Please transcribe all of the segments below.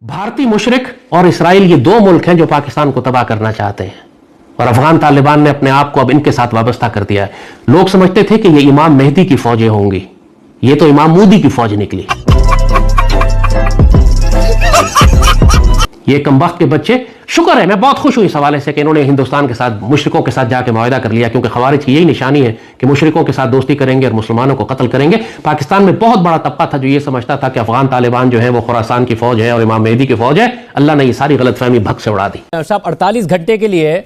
भारतीय मुशरिक और इसराइल ये दो मुल्क हैं जो पाकिस्तान को तबाह करना चाहते हैं और अफगान तालिबान ने अपने आप को अब इनके साथ वाबस्ता कर दिया है। लोग समझते थे कि ये इमाम मेहदी की फौजें होंगी, ये तो इमाम मोदी की फौज निकली। ये कमबख्त के बच्चे, शुक्र है, मैं बहुत खुश हूं इस हवाले से कि इन्होंने हिंदुस्तान के साथ मुशरिकों के साथ जाके मुआहदा कर लिया, क्योंकि खवारिज की यही निशानी है कि मुशरिकों के साथ दोस्ती करेंगे और मुसलमानों को कत्ल करेंगे। पाकिस्तान में बहुत बड़ा तबका था जो ये समझता था कि अफगान तालिबान जो है वो खुरासान की फौज है और इमाम मेहदी की फौज है। अल्लाह ने ये सारी गलतफहमी भग से उड़ा दी। साहब 48 घंटे के लिए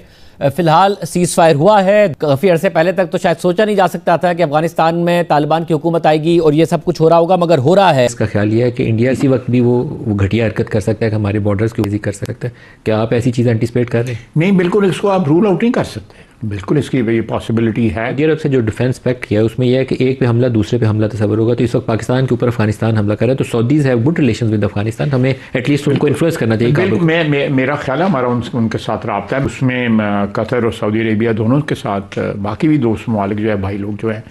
फिलहाल सीज फायर हुआ है। काफ़ी अरसे पहले तक तो शायद सोचा नहीं जा सकता था कि अफगानिस्तान में तालिबान की हुकूमत आएगी और ये सब कुछ हो रहा होगा, मगर हो रहा है। इसका ख्याल यह है कि इंडिया इसी वक्त भी वो घटिया हरकत कर सकता है कि हमारे बॉर्डर्स को इजी कर सकता है। क्या आप ऐसी चीज़ एंटिसिपेट कर रहे हैं? नहीं, बिल्कुल इसको आप रूल आउट नहीं कर सकते, बिल्कुल इसकी ये पॉसिबिलिटी है। सऊदी अरब से जो डिफेंस पैक्ट किया है उसमें यह है कि एक पे हमला दूसरे पे हमला तस्वर होगा। तो इस वक्त पाकिस्तान के ऊपर अफगानिस्तान हमला कर रहा है, तो Saudis have good relations with Afghanistan, हमें एटलीस्ट उनको इन्फ्लुएंस करना चाहिए। मेरा ख्याल है हमारा उनके साथ रब्ता है, उसमें कतर और सऊदी अरेबिया दोनों के साथ, बाकी भी दोस्त ममालिक जो है, भाई लोग जो है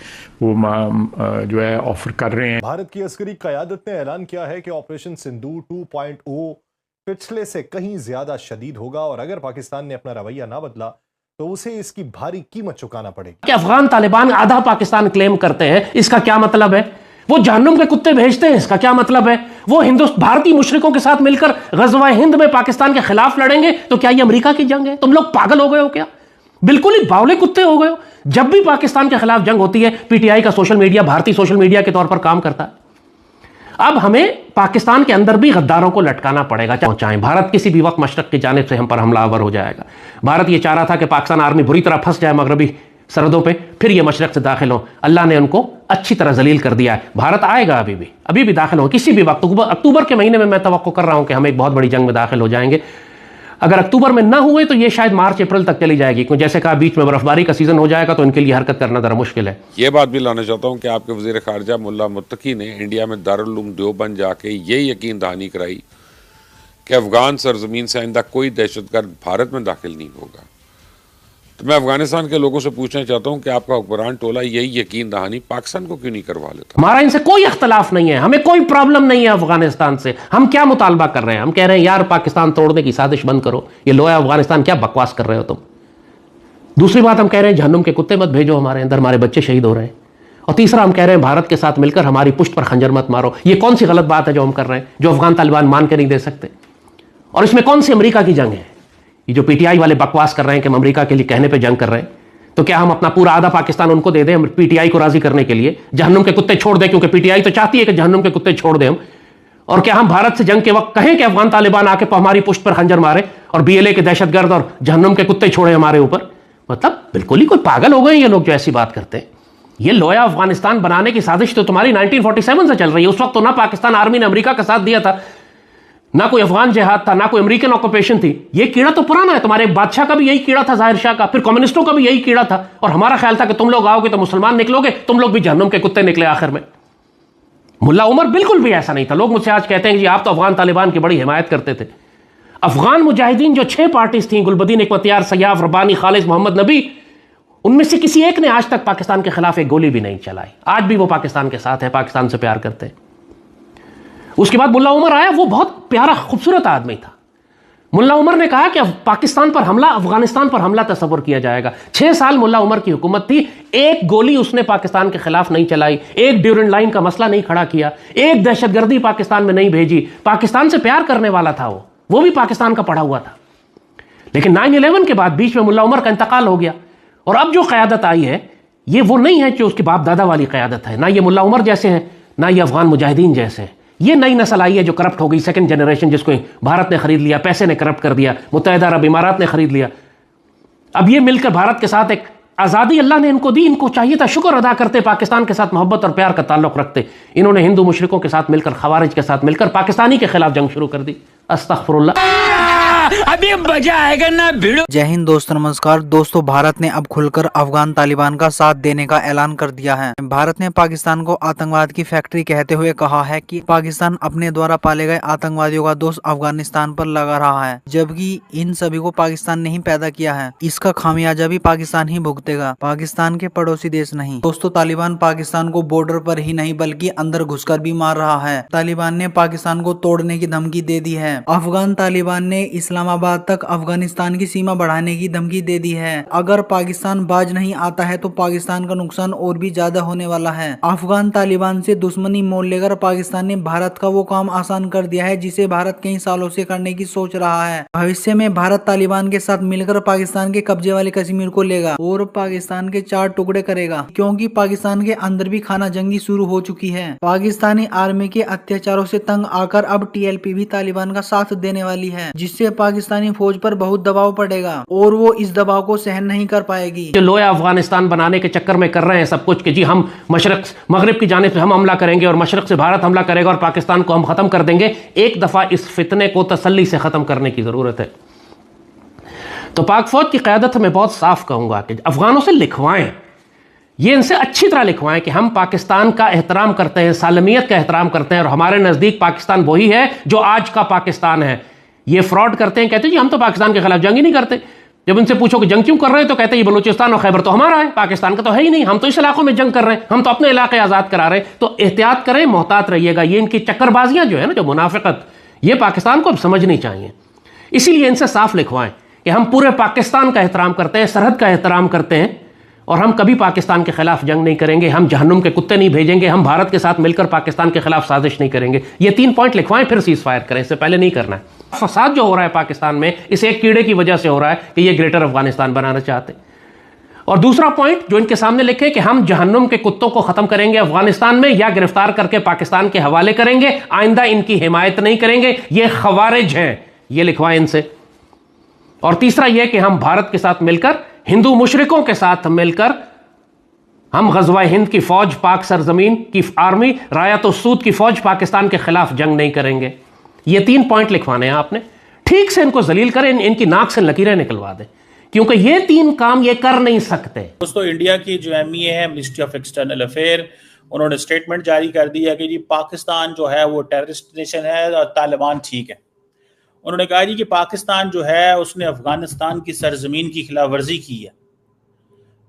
वो जो है ऑफर कर रहे हैं। भारत की अस्करी क़यादत ने ऐलान किया है कि ऑपरेशन सिंदूर 2.0 पिछले से कहीं ज्यादा शदीद होगा और अगर पाकिस्तान ने अपना रवैया ना बदला तो उसे इसकी भारी कीमत चुकाना पड़ेगी। कि अफगान तालिबान आधा पाकिस्तान क्लेम करते हैं, इसका क्या मतलब है? वो जहन्नुम के कुत्ते भेजते हैं, इसका क्या मतलब है? वो भारतीय मुशरिकों के साथ मिलकर गज़वा हिंद में पाकिस्तान के खिलाफ लड़ेंगे, तो क्या ये अमेरिका की जंग है? तुम लोग पागल हो गए हो क्या? बिल्कुल ही बावले कुत्ते हो गए हो। जब भी पाकिस्तान के खिलाफ जंग होती है, पीटीआई का सोशल मीडिया भारतीय सोशल मीडिया के तौर पर काम करता है। अब हमें पाकिस्तान के अंदर भी गद्दारों को लटकाना पड़ेगा, पहुंचाएं। भारत किसी भी वक्त मशरक की जानिब से हम पर हमलावर हो जाएगा। भारत ये चाह रहा था कि पाकिस्तान आर्मी बुरी तरह फंस जाए मगरबी सरहदों पे, फिर ये मशरक से दाखिल हो। अल्लाह ने उनको अच्छी तरह जलील कर दिया है। भारत आएगा, अभी भी दाखिल हो, किसी भी वक्त। अक्टूबर के महीने में मैं तवक्को कर रहा हूं कि हम एक बहुत बड़ी जंग में दाखिल हो जाएंगे। अगर अक्टूबर में ना हुए तो ये शायद मार्च अप्रैल तक चली जाएगी, क्योंकि जैसे कहा बीच में बर्फबारी का सीजन हो जाएगा तो इनके लिए हरकत करना जरा मुश्किल है। ये बात भी लाना चाहता हूँ कि आपके वज़ीर ख़ारजा मुल्ला मुत्तकी ने इंडिया में दारुल उलूम देवबंद जाके ये यकीन दहानी कराई कि अफगान सरजमीन से आइंदा कोई दहशतगर्द भारत में दाखिल नहीं होगा। तो मैं अफगानिस्तान के लोगों से पूछना चाहता हूं कि आपका हुक्मरान टोला यही यकीन दहानी पाकिस्तान को क्यों नहीं करवा लेता? हमारा इनसे कोई इख्तलाफ नहीं है, हमें कोई प्रॉब्लम नहीं है अफगानिस्तान से। हम क्या मुतालबा कर रहे हैं? हम कह रहे हैं यार पाकिस्तान तोड़ने की साजिश बंद करो, ये लोया अफगानिस्तान क्या बकवास कर रहे हो तुम। दूसरी बात हम कह रहे हैं जहन्नुम के कुत्ते मत भेजो हमारे अंदर, हमारे बच्चे शहीद हो रहे हैं। और तीसरा हम कह रहे हैं भारत के साथ मिलकर हमारी पुष्ट पर खंजर मत मारो। ये कौन सी गलत बात है जो हम कर रहे हैं, जो अफगान तालिबान मान के नहीं दे सकते? और इसमें कौन सी अमेरिका की जंग है? ये जो पीटीआई वाले बकवास कर रहे हैं कि हम अमेरिका के लिए कहने पे जंग कर रहे हैं, तो क्या हम अपना पूरा आधा पाकिस्तान उनको दे दें पीटीआई को राजी करने के लिए? जहन्नुम के कुत्ते छोड़ दें, क्योंकि पीटीआई तो चाहती है कि जहन्नुम के कुत्ते छोड़ दें हम। और क्या हम भारत से जंग के वक्त कहें कि अफगान तालिबान आके हमारी पुष्ट पर खंजर मारे और बीएलए के दहशतगर्द और जहन्नुम के कुत्ते छोड़े हमारे ऊपर? मतलब बिल्कुल ही कोई पागल हो गए ये लोग जो ऐसी बात करते हैं। ये लोया अफगानिस्तान बनाने की साजिश तो तुम्हारी 1947 से चल रही है। उस वक्त तो ना पाकिस्तान आर्मी ने अमेरिका का साथ दिया था, ना कोई अफगान जिहाद था, ना कोई अमेरिकन ऑक्यूपेशन थी। ये कीड़ा तो पुराना है। तुम्हारे बादशाह का भी यही कीड़ा था, जाहिर शाह का, फिर कम्युनिस्टों का भी यही कीड़ा था। और हमारा ख्याल था कि तुम लोग आओगे तो मुसलमान निकलोगे, तुम लोग भी जहन्नुम के कुत्ते निकले आखिर में। मुल्ला उमर बिल्कुल भी ऐसा नहीं था। लोग मुझसे आज कहते हैं कि आप तो अफगान तालिबान की बड़ी हिमायत करते थे। अफगान मुजाहिदीन जो 6 पार्टीज थी, गुलबदीन इकमतियार, सयाफ, रब्बानी, खालिद, मोहम्मद नबी, उनमें से किसी एक ने आज तक पाकिस्तान के खिलाफ एक गोली भी नहीं चलाई। आज भी वो पाकिस्तान के साथ है, पाकिस्तान से प्यार करते हैं। उसके बाद मुल्ला उमर आया, वो बहुत प्यारा खूबसूरत आदमी था। मुल्ला उमर ने कहा कि पाकिस्तान पर हमला, अफगानिस्तान पर हमला तस्वर किया जाएगा। 6 साल मुल्ला उमर की हुकूमत थी, एक गोली उसने पाकिस्तान के खिलाफ नहीं चलाई, एक ड्यूरेंट लाइन का मसला नहीं खड़ा किया, एक दहशतगर्दी पाकिस्तान में नहीं भेजी। पाकिस्तान से प्यार करने वाला था वो भी पाकिस्तान का पढ़ा हुआ था। लेकिन 9/11 के बाद बीच में मुल्ला उमर का इंतकाल हो गया और अब जो क़यादत आई है ये वो नहीं है जो उसके बाप दादा वाली क़यादत है। ना ये मुल्ला उमर जैसे हैं, ना ये अफगान मुजाहिदीन जैसे हैं। ये नई नस्ल आई है जो करप्ट हो गई, सेकंड जनरेशन, जिसको भारत ने खरीद लिया, पैसे ने करप्ट कर दिया, मुत्तहिदा अरब इमारात ने खरीद लिया। अब ये मिलकर भारत के साथ एक आज़ादी अल्लाह ने इनको दी, इनको चाहिए था शुक्र अदा करते, पाकिस्तान के साथ मोहब्बत और प्यार का ताल्लुक रखते। इन्होंने हिंदू मुशरिकों के साथ मिलकर, खवारिज के साथ मिलकर पाकिस्तानी के खिलाफ जंग शुरू कर दी। अस्तगफिरुल्लाह। अभी मजा आएगा ना भिड़ो। जय हिंद दोस्तों, नमस्कार दोस्तों। भारत ने अब खुलकर अफगान तालिबान का साथ देने का ऐलान कर दिया है। भारत ने पाकिस्तान को आतंकवाद की फैक्ट्री कहते हुए कहा है कि पाकिस्तान अपने द्वारा पाले गए आतंकवादियों का दोष अफगानिस्तान पर लगा रहा है, जबकि इन सभी को पाकिस्तान ने ही पैदा किया है। इसका खामियाजा भी पाकिस्तान ही भुगतेगा, पाकिस्तान के पड़ोसी देश नहीं। दोस्तों, तालिबान पाकिस्तान को बॉर्डर पर ही नहीं बल्कि अंदर घुसकर भी मार रहा है। तालिबान ने पाकिस्तान को तोड़ने की धमकी दे दी है। अफगान तालिबान ने इस्लामाबाद तक अफगानिस्तान की सीमा बढ़ाने की धमकी दे दी है। अगर पाकिस्तान बाज नहीं आता है तो पाकिस्तान का नुकसान और भी ज्यादा होने वाला है। अफगान तालिबान से दुश्मनी मोल लेकर पाकिस्तान ने भारत का वो काम आसान कर दिया है जिसे भारत कई सालों से करने की सोच रहा है। भविष्य में भारत तालिबान के साथ मिलकर पाकिस्तान के कब्जे वाले कश्मीर को लेगा और पाकिस्तान के 4 टुकड़े करेगा, क्योंकि पाकिस्तान के अंदर भी खाना जंगी शुरू हो चुकी है। पाकिस्तानी आर्मी के अत्याचारों से तंग आकर अब TLP भी तालिबान का साथ देने वाली है, जिससे पाकिस्तानी फौज पर बहुत दबाव पड़ेगा और वो इस दबाव को सहन नहीं कर पाएगी। जो लोया अफगानिस्तान बनाने के चक्कर में कर रहे हैं सब कुछ कि जी हम मशरक मगरिब की जानिब से हम हमला करेंगे और मशरक से भारत हमला करेगा और पाकिस्तान को हम खत्म कर देंगे। एक दफा इस फितने को तसल्ली से खत्म करने की जरूरत है। तो पाक फौज की क़यादत में बहुत साफ कहूंगा कि अफगानों से लिखवाएं, ये इनसे अच्छी तरह लिखवाएं कि हम पाकिस्तान का एहतराम करते हैं, सालमियत का एहतराम करते हैं और हमारे नज़दीक पाकिस्तान वही है जो आज का पाकिस्तान है। ये फ्रॉड करते हैं, कहते हैं जी हम तो पाकिस्तान के खिलाफ जंग ही नहीं करते। जब इनसे पूछो कि जंग क्यों कर रहे हैं तो कहते हैं ये बलूचिस्तान और खैबर तो हमारा है, पाकिस्तान का तो है ही नहीं, हम तो इस इलाकों में जंग कर रहे हैं, हम तो अपने इलाके आज़ाद करा रहे हैं। तो एहतियात करें, मोहतात रहिएगा। ये इनकी चक्करबाजियां जो है ना, जो मुनाफिकत, ये पाकिस्तान को अब समझनी चाहिए। इसीलिए इनसे साफ लिखवाएं कि हम पूरे पाकिस्तान का एहतराम करते हैं, सरहद का एहतराम करते हैं और हम कभी पाकिस्तान के खिलाफ जंग नहीं करेंगे, हम जहन्नुम के कुत्ते नहीं भेजेंगे, हम भारत के साथ मिलकर पाकिस्तान के खिलाफ साजिश नहीं करेंगे। ये 3 पॉइंट लिखवाएं, फिर सीज फायर करें। इससे पहले नहीं करना है। फसाद जो हो रहा है पाकिस्तान में, इस एक कीड़े की वजह से हो रहा है कि ये ग्रेटर अफगानिस्तान बनाना चाहते हैं। और दूसरा पॉइंट जो इनके सामने लिखे कि हम जहन्नुम के कुत्तों को खत्म करेंगे अफगानिस्तान में या गिरफ्तार करके पाकिस्तान के हवाले करेंगे, आइंदा इनकी हिमायत नहीं करेंगे, ये खवारिज हैं, ये लिखवाएं इनसे। और तीसरा यह कि हम भारत के साथ मिलकर, हिंदू मुशरिकों के साथ मिलकर, हम गज़वा हिंद की फौज, पाक सरजमीन की आर्मी, रायत सूद की फौज पाकिस्तान के खिलाफ जंग नहीं करेंगे। ये 3 पॉइंट लिखवाने हैं आपने। ठीक से इनको जलील करें, इनकी नाक से लकीरें निकलवा दें, क्योंकि ये 3 काम ये कर नहीं सकते। दोस्तों, इंडिया की जो MEA है, मिनिस्ट्री ऑफ एक्सटर्नल अफेयर, उन्होंने स्टेटमेंट जारी कर दी है कि जी पाकिस्तान जो है वो टेररिस्ट नेशन है और तालिबान ठीक है। उन्होंने कहा जी कि पाकिस्तान जो है उसने अफगानिस्तान की सरजमीन की खिलाफ वर्जी की है।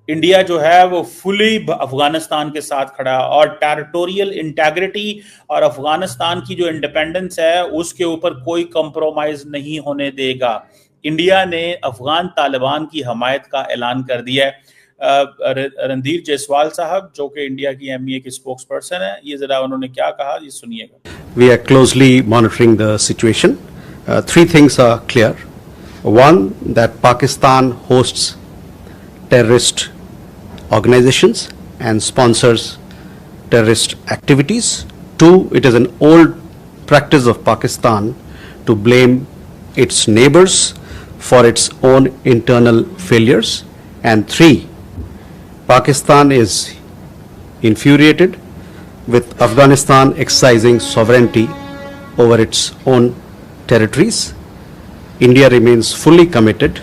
इंडिया जो है वो फुली अफगानिस्तान के साथ खड़ा और टेरिटोरियल इंटेग्रिटी और अफगानिस्तान की जो इंडिपेंडेंस है उसके ऊपर कोई कंप्रोमाइज नहीं होने देगा। इंडिया ने अफगान तालिबान की हमायत का ऐलान कर दिया है। रणधीर जायसवाल साहब जो कि इंडिया की MEA के स्पोक्स पर्सन है, ये जरा उन्होंने क्या कहा, ये सुनिएगा। We are closely monitoring the situation. 3 things are clear. One, that Pakistan hosts terrorist organizations and sponsors terrorist activities. 2, it is an old practice of Pakistan to blame its neighbors for its own internal failures. And 3, Pakistan is infuriated with Afghanistan exercising sovereignty over its own territories. India remains fully committed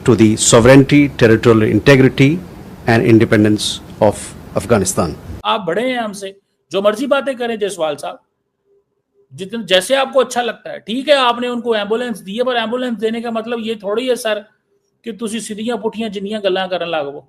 to the sovereignty, territorial integrity and independence of Afghanistan. आप बड़े हैं हमसे, जो मर्जी बातें करें जायसवाल साहब, जितने जैसे आपको अच्छा लगता है। ठीक है, आपने उनको एम्बुलेंस दी है, पर एम्बुलेंस देने का मतलब ये थोड़ी है सर कि तुसी सीधियां पुठियां जिन्नियां गल्लां करन लग पो।